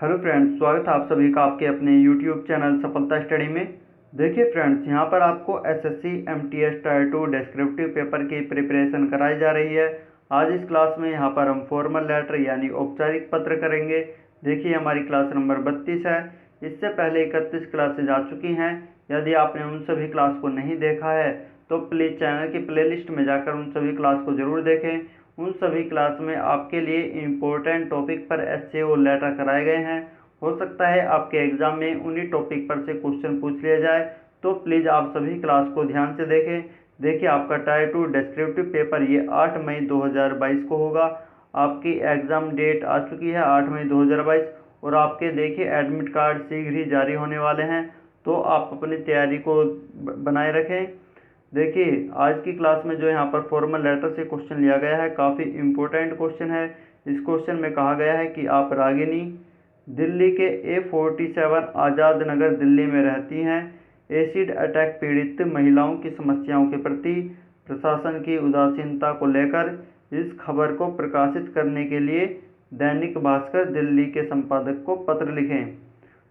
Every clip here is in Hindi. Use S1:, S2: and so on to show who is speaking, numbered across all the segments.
S1: हेलो फ्रेंड्स, स्वागत है आप सभी का आपके अपने यूट्यूब चैनल सफलता स्टडी में। देखिए फ्रेंड्स, यहाँ पर आपको SSC MTS tyre 2 descriptive paper की प्रिपरेशन कराई जा रही है। आज इस क्लास में यहाँ पर हम फॉर्मल लेटर यानी औपचारिक पत्र करेंगे। देखिए हमारी क्लास नंबर 32 है। इससे पहले 31 क्लासेज आ चुकी हैं। यदि आपने उन सभी क्लास को नहीं देखा है तो प्लीज़ चैनल की प्लेलिस्ट में जाकर उन सभी क्लास को ज़रूर देखें। उन सभी क्लास में आपके लिए इम्पोर्टेंट टॉपिक पर एसएओ लेटर कराए गए हैं। हो सकता है आपके एग्ज़ाम में उन्हीं टॉपिक पर से क्वेश्चन पूछ लिया जाए, तो प्लीज़ आप सभी क्लास को ध्यान से देखें। देखिए आपका टायर 2 डिस्क्रिप्टिव पेपर ये 8 मई 2022 को होगा। आपकी एग्ज़ाम डेट आ चुकी है 8 मई 2022 और आपके देखिए एडमिट कार्ड शीघ्र ही जारी होने वाले हैं, तो आप अपनी तैयारी को बनाए रखें। देखिए आज की क्लास में जो यहाँ पर फॉर्मल लेटर से क्वेश्चन लिया गया है, काफ़ी इम्पोर्टेंट क्वेश्चन है। इस क्वेश्चन में कहा गया है कि आप रागिनी दिल्ली के A47 आज़ाद नगर दिल्ली में रहती हैं। एसिड अटैक पीड़ित महिलाओं की समस्याओं के प्रति प्रशासन की उदासीनता को लेकर इस खबर को प्रकाशित करने के लिए दैनिक भास्कर दिल्ली के संपादक को पत्र लिखें।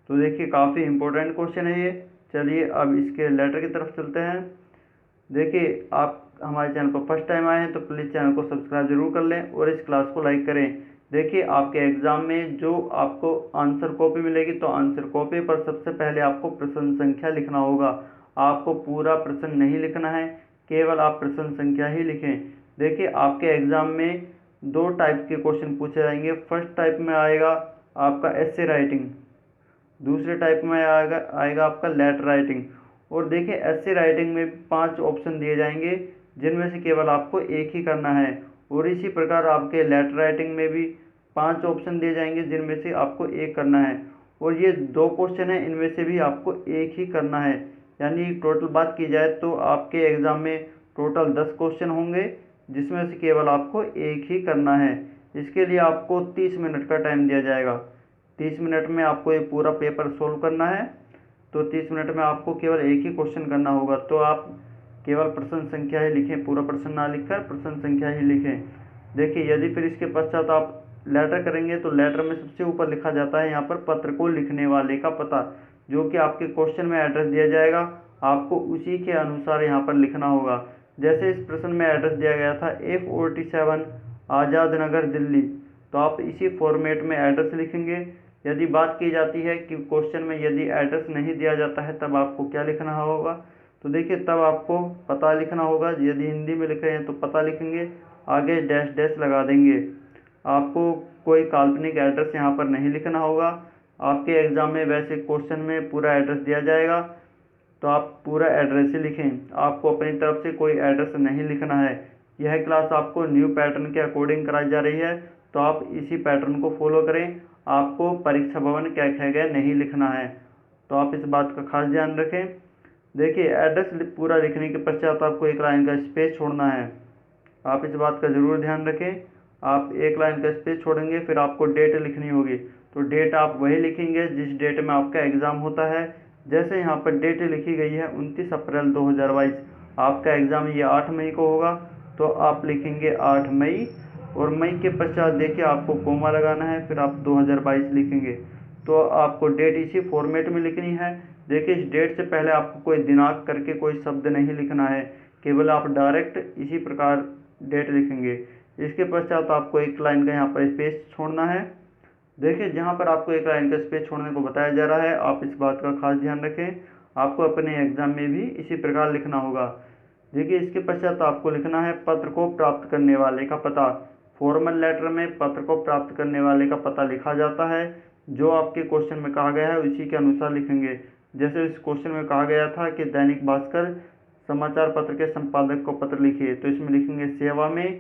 S1: तो देखिए काफ़ी इम्पोर्टेंट क्वेश्चन है ये। चलिए अब इसके लेटर की तरफ चलते हैं। देखिए आप हमारे चैनल पर फर्स्ट टाइम आए हैं तो प्लीज़ चैनल को सब्सक्राइब जरूर कर लें और इस क्लास को लाइक करें। देखिए आपके एग्ज़ाम में जो आपको आंसर कॉपी मिलेगी, तो आंसर कॉपी पर सबसे पहले आपको प्रश्न संख्या लिखना होगा। आपको पूरा प्रश्न नहीं लिखना है, केवल आप प्रश्न संख्या ही लिखें। देखिए आपके एग्ज़ाम में दो टाइप के क्वेश्चन पूछे जाएंगे। फर्स्ट टाइप में आएगा आपका एस्से राइटिंग, दूसरे टाइप में आएगा आपका लेटर राइटिंग। और देखिए एस्से राइटिंग में 5 ऑप्शन दिए जाएंगे, जिनमें से केवल आपको एक ही करना है। और इसी प्रकार आपके लेटर राइटिंग में भी 5 ऑप्शन दिए जाएंगे, जिनमें से आपको एक करना है। और ये 2 क्वेश्चन हैं, इनमें से भी आपको एक ही करना है। यानी टोटल बात की जाए तो आपके एग्ज़ाम में टोटल 10 क्वेश्चन होंगे, जिसमें से केवल आपको एक ही करना है। इसके लिए आपको 30 मिनट का टाइम दिया जाएगा। 30 मिनट में आपको ये पूरा पेपर सोल्व करना है। तो 30 मिनट में आपको केवल एक ही क्वेश्चन करना होगा। तो आप केवल प्रश्न संख्या ही लिखें, पूरा प्रश्न ना लिखकर प्रश्न संख्या ही लिखें। देखिए यदि फिर इसके पश्चात आप लेटर करेंगे तो लेटर में सबसे ऊपर लिखा जाता है यहाँ पर पत्र को लिखने वाले का पता, जो कि आपके क्वेश्चन में एड्रेस दिया जाएगा। आपको उसी के अनुसार यहाँ पर लिखना होगा। जैसे इस प्रश्न में एड्रेस दिया गया था A47 आज़ाद नगर दिल्ली, तो आप इसी फॉर्मेट में एड्रेस लिखेंगे। यदि बात की जाती है कि क्वेश्चन में यदि एड्रेस नहीं दिया जाता है तब आपको क्या लिखना होगा, तो देखिए तब आपको पता लिखना होगा। यदि हिंदी में लिख रहे हैं तो पता लिखेंगे, आगे डैश डैश लगा देंगे। आपको कोई काल्पनिक एड्रेस यहाँ पर नहीं लिखना होगा। आपके एग्ज़ाम में वैसे क्वेश्चन में पूरा एड्रेस दिया जाएगा, तो आप पूरा एड्रेस ही लिखें। आपको अपनी तरफ से कोई एड्रेस नहीं लिखना है। यह क्लास आपको न्यू पैटर्न के अकॉर्डिंग कराई जा रही है, तो आप इसी पैटर्न को फॉलो करें। आपको परीक्षा भवन क्या कहा गया नहीं लिखना है, तो आप इस बात का खास ध्यान रखें। देखिए एड्रेस पूरा लिखने के पश्चात आपको एक लाइन का स्पेस छोड़ना है। आप इस बात का ज़रूर ध्यान रखें। आप एक लाइन का स्पेस छोड़ेंगे, फिर आपको डेट लिखनी होगी। तो डेट आप वही लिखेंगे जिस डेट में आपका एग्ज़ाम होता है। जैसे यहाँ पर डेट लिखी गई है 29 अप्रैल 2022, आपका एग्ज़ाम ये 8 मई को होगा, तो आप लिखेंगे 8 मई। और मई के पश्चात देखिए आपको कोमा लगाना है, फिर आप 2022 लिखेंगे। तो आपको डेट इसी फॉर्मेट में लिखनी है। देखिए इस डेट से पहले आपको कोई दिनांक करके कोई शब्द नहीं लिखना है, केवल आप डायरेक्ट इसी प्रकार डेट लिखेंगे। इसके पश्चात आपको एक लाइन का यहाँ पर स्पेस छोड़ना है। देखिए जहाँ पर आपको एक लाइन का स्पेस छोड़ने को बताया जा रहा है, आप इस बात का खास ध्यान रखें। आपको अपने एग्जाम में भी इसी प्रकार लिखना होगा। देखिए इसके पश्चात आपको लिखना है पत्र को प्राप्त करने वाले का पता। फॉर्मल लेटर में पत्र को प्राप्त करने वाले का पता लिखा जाता है। जो आपके क्वेश्चन में कहा गया है उसी के अनुसार लिखेंगे। जैसे इस क्वेश्चन में कहा गया था कि दैनिक भास्कर समाचार पत्र के संपादक को पत्र लिखिए, तो इसमें लिखेंगे सेवा में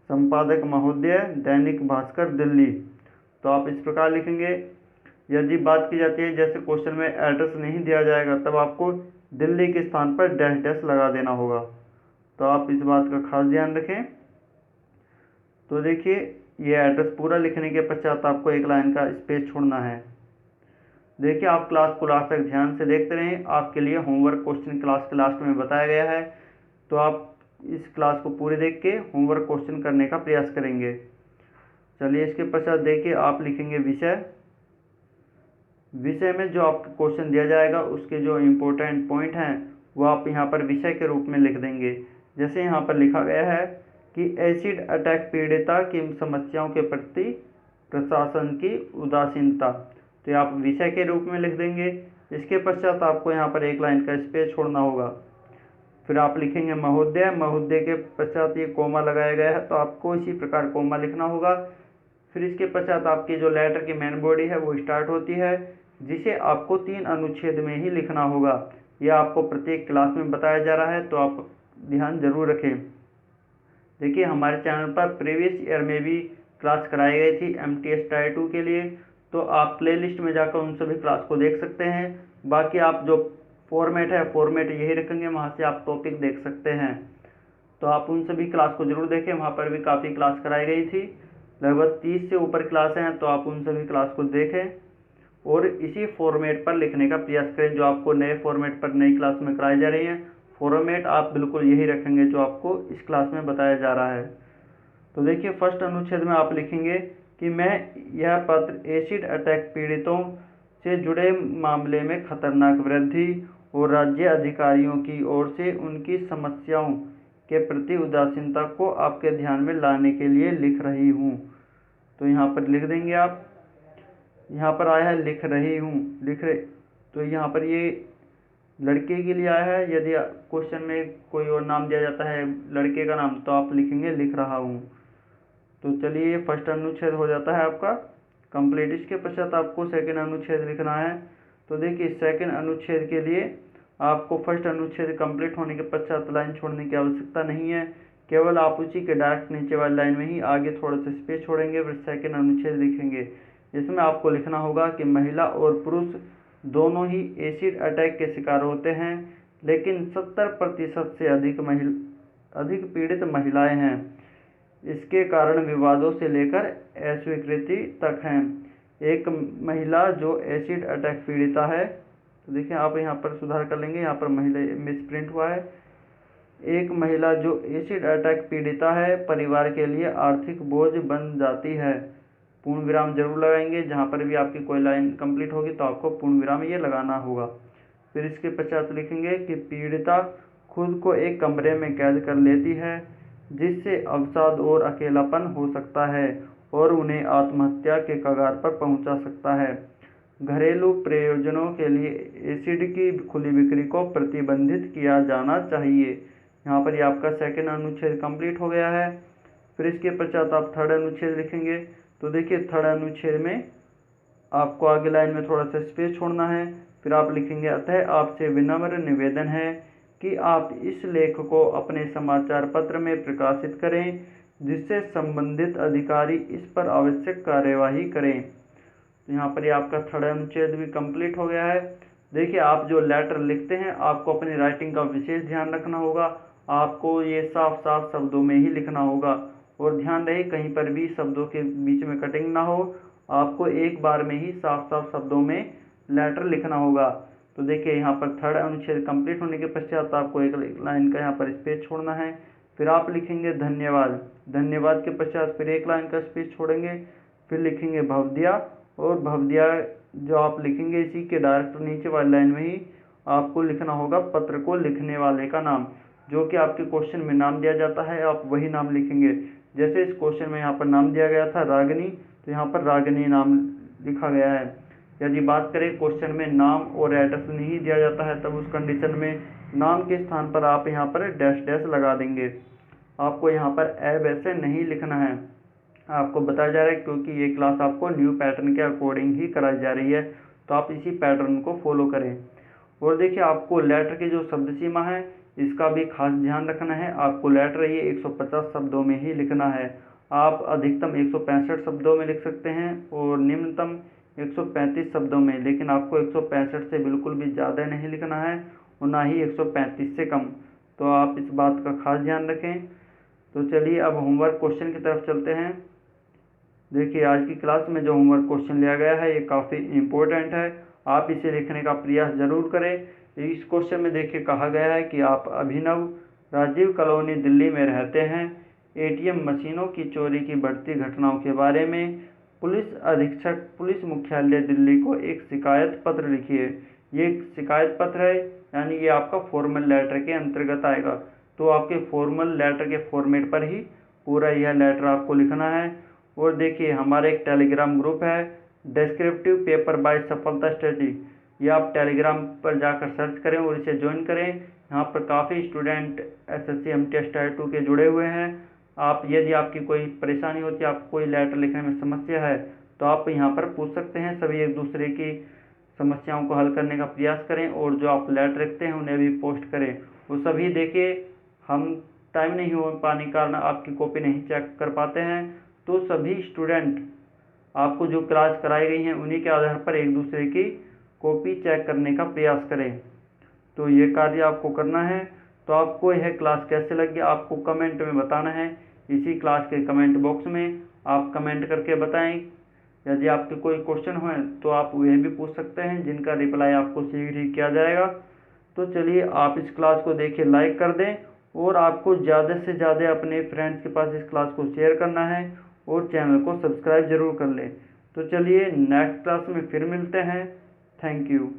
S1: संपादक महोदय दैनिक भास्कर दिल्ली। तो आप इस प्रकार लिखेंगे। यदि बात की जाती है जैसे क्वेश्चन में एड्रेस नहीं दिया जाएगा, तब आपको दिल्ली के स्थान पर डैश डैश लगा देना होगा। तो आप इस बात का खास ध्यान रखें। तो देखिए ये एड्रेस पूरा लिखने के पश्चात आपको एक लाइन का स्पेस छोड़ना है। देखिए आप क्लास को लास्ट तक ध्यान से देखते रहें। आपके लिए होमवर्क क्वेश्चन क्लास के लास्ट में बताया गया है, तो आप इस क्लास को पूरी देख के होमवर्क क्वेश्चन करने का प्रयास करेंगे। चलिए इसके पश्चात देखिए आप लिखेंगे विषय। विषय में जो आपको क्वेश्चन दिया जाएगा उसके जो इम्पोर्टेंट पॉइंट हैं वो आप यहाँ पर विषय के रूप में लिख देंगे। जैसे यहाँ पर लिखा गया है कि एसिड अटैक पीड़िता की समस्याओं के प्रति प्रशासन की उदासीनता, तो आप विषय के रूप में लिख देंगे। इसके पश्चात आपको यहाँ पर एक लाइन का स्पेस छोड़ना होगा। फिर आप लिखेंगे महोदय, महोदय के पश्चात ये कोमा लगाया गया है तो आपको इसी प्रकार कोमा लिखना होगा। फिर इसके पश्चात आपकी जो लेटर की मेन बॉडी है वो स्टार्ट होती है, जिसे आपको 3 अनुच्छेद में ही लिखना होगा। यह आपको प्रत्येक क्लास में बताया जा रहा है तो आप ध्यान जरूर रखें। देखिए हमारे चैनल पर प्रीवियस ईयर में भी क्लास कराई गई थी MTS टायर 2 के लिए, तो आप प्लेलिस्ट में जाकर उन सभी क्लास को देख सकते हैं। बाकी आप जो फॉर्मेट है फॉर्मेट यही रखेंगे, वहाँ से आप टॉपिक देख सकते हैं। तो आप उन सभी क्लास को जरूर देखें, वहाँ पर भी काफ़ी क्लास कराई गई थी, लगभग 30 से ऊपर क्लास हैं। तो आप उन सभी क्लास को देखें और इसी फॉर्मेट पर लिखने का प्रयास करें जो आपको नए फॉर्मेट पर नई क्लास में कराई जा रही हैं। फॉर्मेट आप बिल्कुल यही रखेंगे जो आपको इस क्लास में बताया जा रहा है। तो देखिए फर्स्ट अनुच्छेद में आप लिखेंगे कि मैं यह पत्र एसिड अटैक पीड़ितों से जुड़े मामले में खतरनाक वृद्धि और राज्य अधिकारियों की ओर से उनकी समस्याओं के प्रति उदासीनता को आपके ध्यान में लाने के लिए लिख रही हूँ। तो यहाँ पर लिख देंगे आप। यहाँ पर आया है लिख रही हूँ, तो यहाँ पर ये लड़के के लिए आया है। यदि क्वेश्चन में कोई और नाम दिया जाता है लड़के का नाम तो आप लिखेंगे लिख रहा हूँ। तो चलिए फर्स्ट अनुच्छेद हो जाता है आपका कंप्लीट। इसके पश्चात आपको सेकंड अनुच्छेद लिखना है। तो देखिए सेकंड अनुच्छेद के लिए आपको फर्स्ट अनुच्छेद कंप्लीट होने के पश्चात लाइन छोड़ने की आवश्यकता नहीं है, केवल आप उसी के डायरेक्ट नीचे वाली लाइन में ही आगे थोड़ा सा स्पेस छोड़ेंगे, फिर सेकंड अनुच्छेद लिखेंगे। इसमें आपको लिखना होगा कि महिला और पुरुष दोनों ही एसिड अटैक के शिकार होते हैं, लेकिन 70% से अधिक पीड़ित महिलाएं हैं। इसके कारण विवादों से लेकर अस्वीकृति तक हैं। एक महिला जो एसिड अटैक पीड़िता है, तो देखिए आप यहाँ पर सुधार कर लेंगे, यहाँ पर महिला मिसप्रिंट हुआ है। एक महिला जो एसिड अटैक पीड़िता है परिवार के लिए आर्थिक बोझ बन जाती है। पूर्ण विराम जरूर लगाएंगे, जहाँ पर भी आपकी कोई लाइन कंप्लीट होगी तो आपको पूर्ण विराम ये लगाना होगा। फिर इसके पश्चात लिखेंगे कि पीड़िता खुद को एक कमरे में कैद कर लेती है, जिससे अवसाद और अकेलापन हो सकता है और उन्हें आत्महत्या के कगार पर पहुंचा सकता है। घरेलू प्रयोजनों के लिए एसिड की खुली बिक्री को प्रतिबंधित किया जाना चाहिए। यहाँ पर ये आपका सेकंड अनुच्छेद कंप्लीट हो गया है। फिर इसके पश्चात आप थर्ड अनुच्छेद लिखेंगे। तो देखिए थर्ड अनुच्छेद में आपको आगे लाइन में थोड़ा सा स्पेस छोड़ना है। फिर आप लिखेंगे अतः आपसे विनम्र निवेदन है कि आप इस लेख को अपने समाचार पत्र में प्रकाशित करें, जिससे संबंधित अधिकारी इस पर आवश्यक कार्यवाही करें। तो यहाँ पर ये आपका थर्ड अनुच्छेद भी कंप्लीट हो गया है। देखिए आप जो लेटर लिखते हैं आपको अपनी राइटिंग का विशेष ध्यान रखना होगा। आपको ये साफ साफ शब्दों में ही लिखना होगा और ध्यान रहे कहीं पर भी शब्दों के बीच में कटिंग ना हो। आपको एक बार में ही साफ साफ शब्दों में लेटर लिखना होगा। तो देखिए यहाँ पर थर्ड अनुच्छेद कंप्लीट होने के पश्चात आपको एक लाइन का यहाँ पर स्पेस छोड़ना है। फिर आप लिखेंगे धन्यवाद। धन्यवाद के पश्चात फिर एक लाइन का स्पेस छोड़ेंगे। फिर लिखेंगे भवदिया, और भवदिया जो आप लिखेंगे इसी के डायरेक्ट नीचे वाली लाइन में ही आपको लिखना होगा पत्र को लिखने वाले का नाम, जो कि आपके क्वेश्चन में नाम दिया जाता है आप वही नाम लिखेंगे। जैसे इस क्वेश्चन में यहाँ पर नाम दिया गया था रागिनी, तो यहाँ पर रागिनी नाम लिखा गया है। यदि बात करें क्वेश्चन में नाम और एड्रेस नहीं दिया जाता है तब उस कंडीशन में नाम के स्थान पर आप यहाँ पर डैश डैश लगा देंगे। आपको यहाँ पर वैसे नहीं लिखना है, आपको बताया जा रहा है क्योंकि ये क्लास आपको न्यू पैटर्न के अकॉर्डिंग ही कराई जा रही है, तो आप इसी पैटर्न को फॉलो करें। और देखिए आपको लेटर की जो शब्द सीमा है इसका भी खास ध्यान रखना है। आपको लेटर ये 150 शब्दों में ही लिखना है। आप अधिकतम 165 शब्दों में लिख सकते हैं और निम्नतम 135 शब्दों में, लेकिन आपको 165 से बिल्कुल भी ज़्यादा नहीं लिखना है और ना ही 135 से कम। तो आप इस बात का खास ध्यान रखें। तो चलिए अब होमवर्क क्वेश्चन की तरफ चलते हैं। देखिए आज की क्लास में जो होमवर्क क्वेश्चन लिया गया है ये काफ़ी इम्पोर्टेंट है, आप इसे लिखने का प्रयास जरूर करें। इस क्वेश्चन में देखिए कहा गया है कि आप अभिनव राजीव कॉलोनी दिल्ली में रहते हैं। एटीएम मशीनों की चोरी की बढ़ती घटनाओं के बारे में पुलिस अधीक्षक पुलिस मुख्यालय दिल्ली को एक शिकायत पत्र लिखिए। ये एक शिकायत पत्र है, यानी ये आपका फॉर्मल लेटर के अंतर्गत आएगा। तो आपके फॉर्मल लेटर के फॉर्मेट पर ही पूरा यह लेटर आपको लिखना है। और देखिए हमारा एक टेलीग्राम ग्रुप है, डिस्क्रिप्टिव पेपर बाय सफलता स्टडी। ये आप टेलीग्राम पर जाकर सर्च करें और इसे ज्वाइन करें। यहाँ पर काफ़ी स्टूडेंट SSC MTS टायर 2 के जुड़े हुए हैं। आप यदि आपकी कोई परेशानी होती है, आपको कोई लेटर लिखने में समस्या है, तो आप यहाँ पर पूछ सकते हैं। सभी एक दूसरे की समस्याओं को हल करने का प्रयास करें और जो आप लेटर लिखते हैं उन्हें भी पोस्ट करें। वो सभी देखिए, हम टाइम नहीं हो पाने के कारण आपकी कॉपी नहीं चेक कर पाते हैं, तो सभी स्टूडेंट आपको जो क्लास कराई गई हैं उन्हीं के आधार पर एक दूसरे की कॉपी चेक करने का प्रयास करें। तो ये कार्य आपको करना है। तो आपको यह क्लास कैसे लगी आपको कमेंट में बताना है। इसी क्लास के कमेंट बॉक्स में आप कमेंट करके बताएं। यदि आपके कोई क्वेश्चन हो तो आप वह भी पूछ सकते हैं, जिनका रिप्लाई आपको शीघ्र ही किया जाएगा। तो चलिए आप इस क्लास को देखिए, लाइक कर दें और आपको ज़्यादा से ज़्यादा अपने फ्रेंड्स के पास इस क्लास को शेयर करना है और चैनल को सब्सक्राइब जरूर कर लें। तो चलिए नेक्स्ट क्लास में फिर मिलते हैं। Thank you.